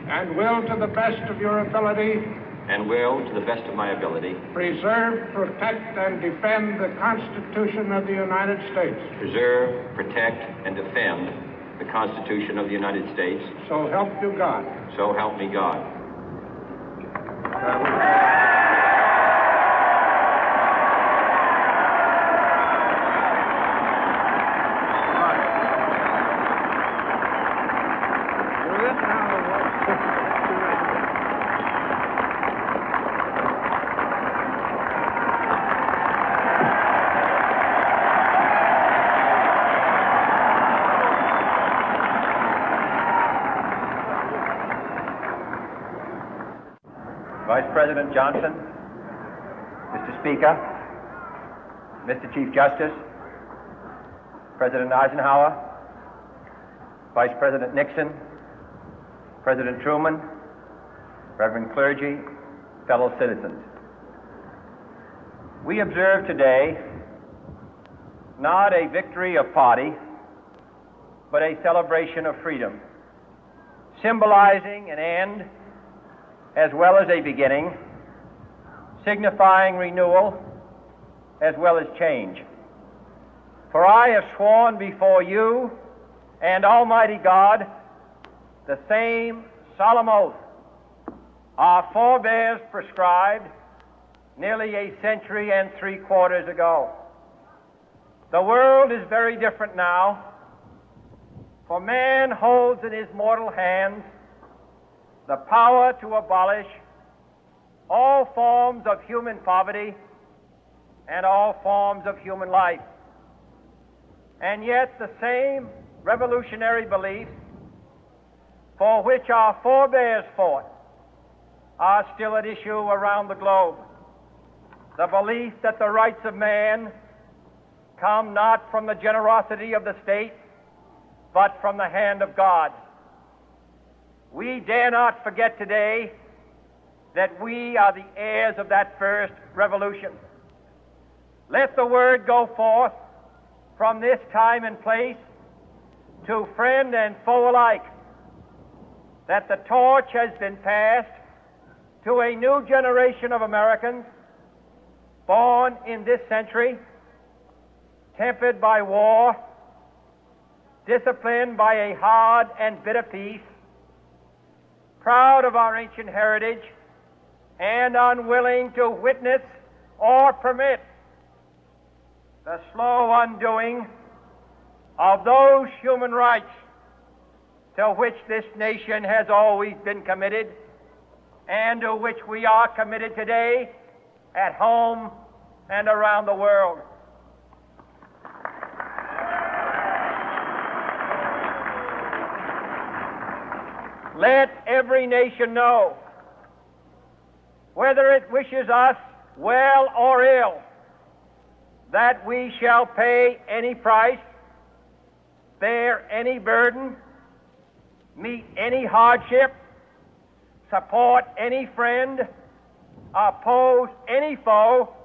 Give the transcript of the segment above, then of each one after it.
and will, to the best of your ability, and will, to the best of my ability, preserve, protect, and defend the Constitution of the United States. preserve, protect, and defend the Constitution of the United States. So help you God. So help me God. Vice President Johnson, Mr. Speaker, Mr. Chief Justice, President Eisenhower, Vice President Nixon, President Truman, Reverend clergy, fellow citizens. We observe today not a victory of party, but a celebration of freedom, symbolizing an end as well as a beginning, signifying renewal as well as change. For I have sworn before you and Almighty God the same solemn oath our forebears prescribed nearly a century and 3/4 ago. The world is very different now, for man holds in his mortal hands the power to abolish all forms of human poverty and all forms of human life. And yet the same revolutionary beliefs for which our forebears fought are still at issue around the globe. The belief that the rights of man come not from the generosity of the state, but from the hand of God. We dare not forget today that we are the heirs of that first revolution. Let the word go forth from this time and place to friend and foe alike that the torch has been passed to a new generation of Americans born in this century, tempered by war, disciplined by a hard and bitter peace, proud of our ancient heritage, and unwilling to witness or permit the slow undoing of those human rights to which this nation has always been committed and to which we are committed today at home and around the world. Let every nation know, whether it wishes us well or ill, that we shall pay any price, bear any burden, meet any hardship, support any friend, oppose any foe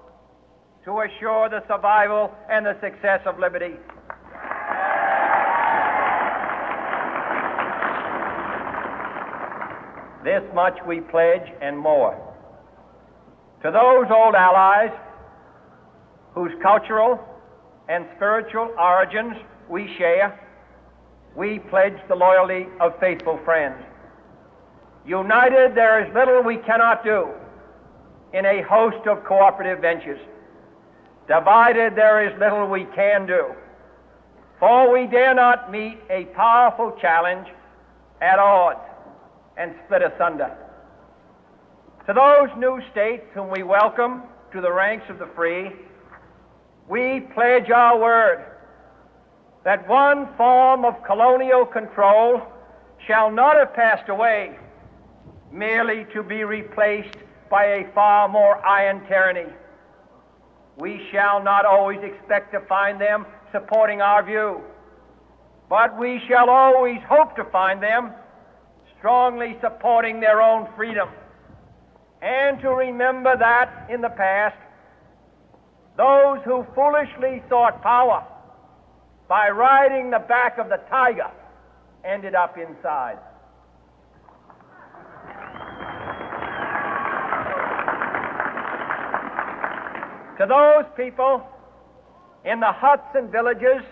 to assure the survival and the success of liberty. This much we pledge and more. To those old allies whose cultural and spiritual origins we share, we pledge the loyalty of faithful friends. United, there is little we cannot do in a host of cooperative ventures. Divided, there is little we can do, for we dare not meet a powerful challenge at odds and split asunder. To those new states whom we welcome to the ranks of the free, we pledge our word that one form of colonial control shall not have passed away merely to be replaced by a far more iron tyranny. We shall not always expect to find them supporting our view, but we shall always hope to find them strongly supporting their own freedom, and to remember that in the past, those who foolishly sought power by riding the back of the tiger ended up inside. To those people in the huts and villages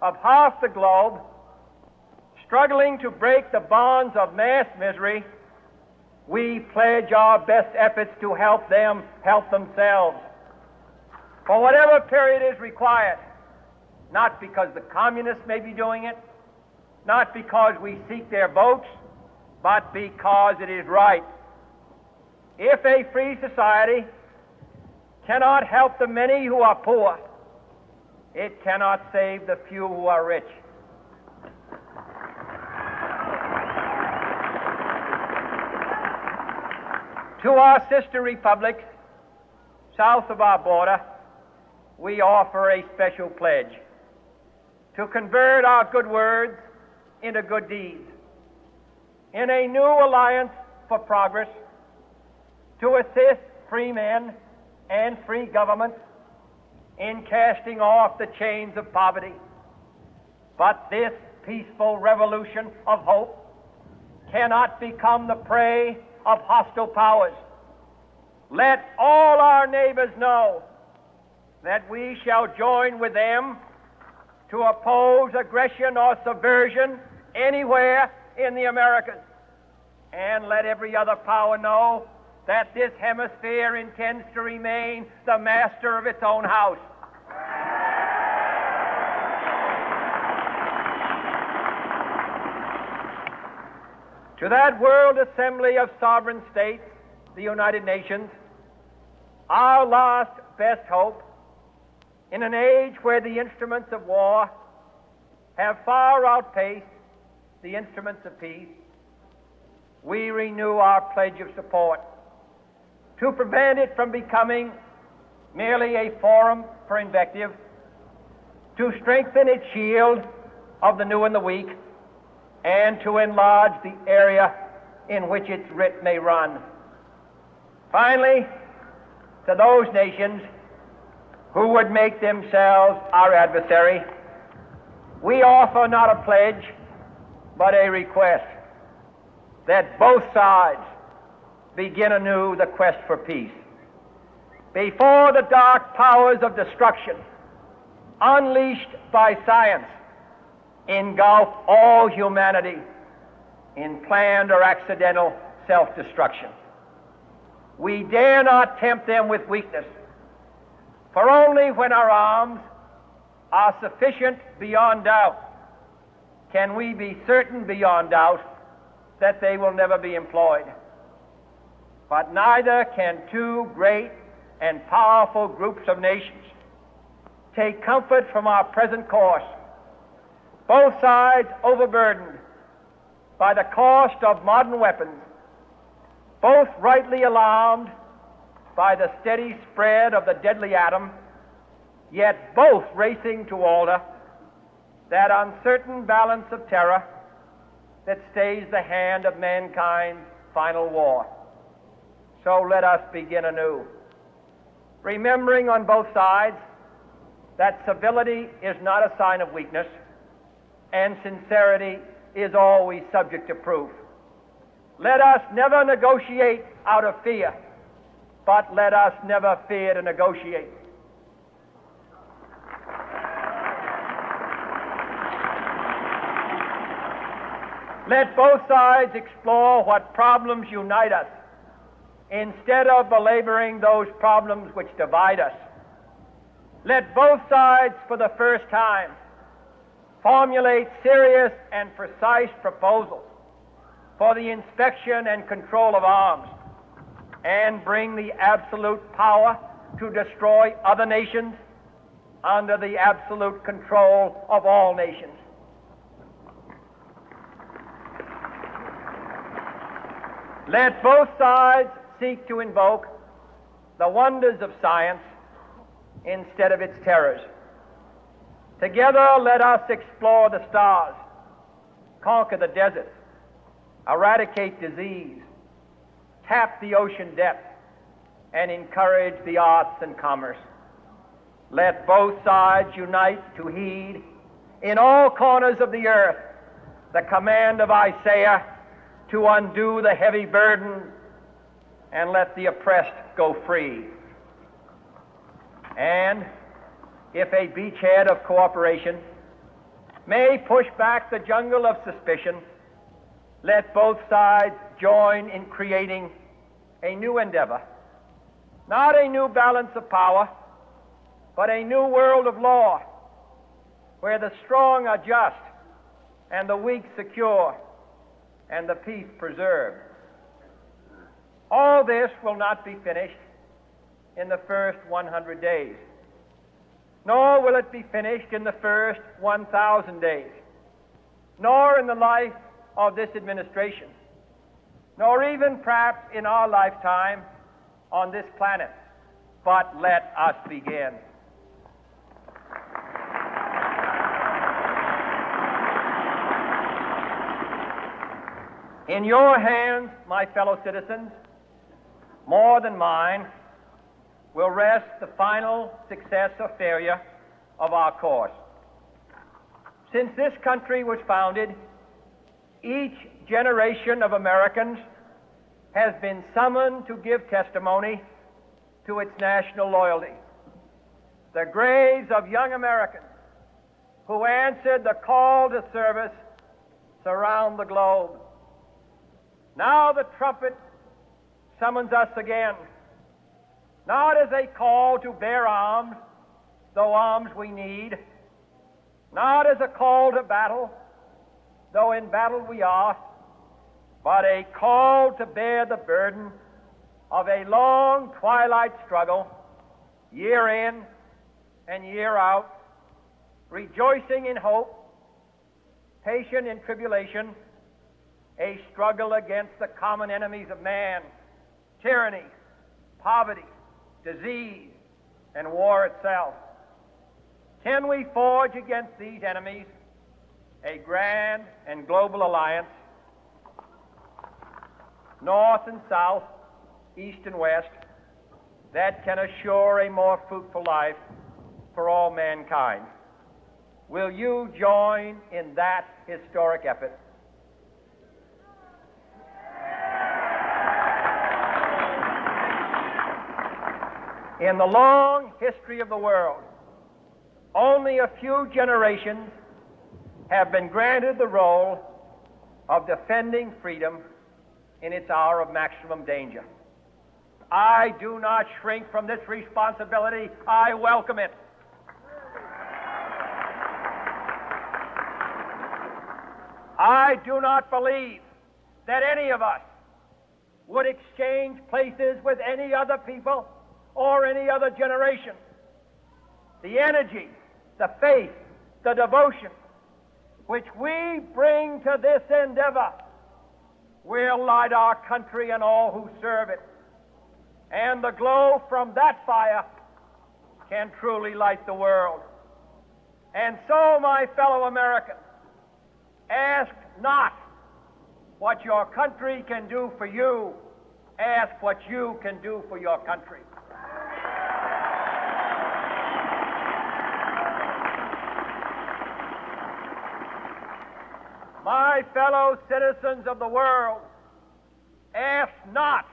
of half the globe struggling to break the bonds of mass misery, we pledge our best efforts to help them help themselves for whatever period is required, not because the communists may be doing it, not because we seek their votes, but because it is right. If a free society cannot help the many who are poor, it cannot save the few who are rich. To our sister republics south of our border, we offer a special pledge to convert our good words into good deeds, in a new alliance for progress, to assist free men and free governments in casting off the chains of poverty. But this peaceful revolution of hope cannot become the prey of hostile powers. Let all our neighbors know that we shall join with them to oppose aggression or subversion anywhere in the Americas. And let every other power know that this hemisphere intends to remain the master of its own house. To that World Assembly of Sovereign States, the United Nations, our last best hope, in an age where the instruments of war have far outpaced the instruments of peace, we renew our pledge of support to prevent it from becoming merely a forum for invective, to strengthen its shield of the new and the weak, and to enlarge the area in which its writ may run. Finally, to those nations who would make themselves our adversary, we offer not a pledge, but a request that both sides begin anew the quest for peace. Before the dark powers of destruction, unleashed by science, engulf all humanity in planned or accidental self-destruction. We dare not tempt them with weakness, for only when our arms are sufficient beyond doubt can we be certain beyond doubt that they will never be employed. But neither can two great and powerful groups of nations take comfort from our present course, both sides overburdened by the cost of modern weapons, both rightly alarmed by the steady spread of the deadly atom, yet both racing to alter that uncertain balance of terror that stays the hand of mankind's final war. So let us begin anew, remembering on both sides that civility is not a sign of weakness, and sincerity is always subject to proof. Let us never negotiate out of fear, but let us never fear to negotiate. Let both sides explore what problems unite us, instead of belaboring those problems which divide us. Let both sides, for the first time, formulate serious and precise proposals for the inspection and control of arms, and bring the absolute power to destroy other nations under the absolute control of all nations. Let both sides seek to invoke the wonders of science instead of its terrors. Together, let us explore the stars, conquer the deserts, eradicate disease, tap the ocean depths, and encourage the arts and commerce. Let both sides unite to heed in all corners of the earth the command of Isaiah to undo the heavy burden and let the oppressed go free. and, if a beachhead of cooperation, may push back the jungle of suspicion, let both sides join in creating a new endeavor, not a new balance of power, but a new world of law, where the strong are just and the weak secure and the peace preserved. All this will not be finished in the first 100 days, nor will it be finished in the first 1,000 days, nor in the life of this administration, nor even perhaps in our lifetime on this planet. But let us begin. In your hands, my fellow citizens, more than mine, will rest the final success or failure of our course. Since this country was founded, each generation of Americans has been summoned to give testimony to its national loyalty. The graves of young Americans who answered the call to service surround the globe. Now the trumpet summons us again, not as a call to bear arms, though arms we need, not as a call to battle, though in battle we are, but a call to bear the burden of a long twilight struggle, year in and year out, rejoicing in hope, patient in tribulation, a struggle against the common enemies of man, tyranny, poverty, disease, and war itself. Can we forge against these enemies a grand and global alliance, north and south, east and west, that can assure a more fruitful life for all mankind? Will you join in that historic effort? In the long history of the world, only a few generations have been granted the role of defending freedom in its hour of maximum danger. I do not shrink from this responsibility. I welcome it. I do not believe that any of us would exchange places with any other people or any other generation. The energy, the faith, the devotion which we bring to this endeavor will light our country and all who serve it. And the glow from that fire can truly light the world. And so, my fellow Americans, ask not what your country can do for you, ask what you can do for your country. My fellow citizens of the world, ask not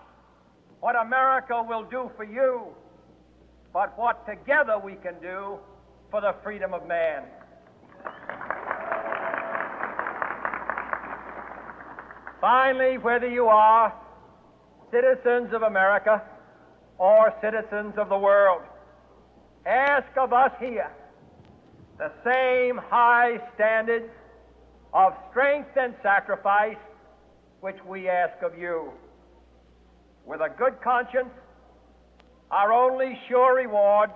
what America will do for you, but what together we can do for the freedom of man. Finally, whether you are citizens of America or citizens of the world, ask of us here the same high standards of strength and sacrifice which we ask of you. With a good conscience, our only sure reward,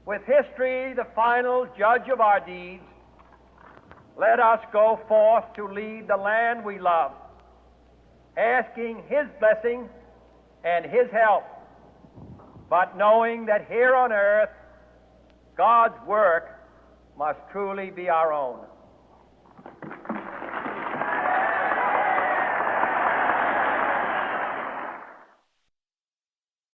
with history the final judge of our deeds, let us go forth to lead the land we love, asking His blessing and His help, but knowing that here on earth, God's work must truly be our own.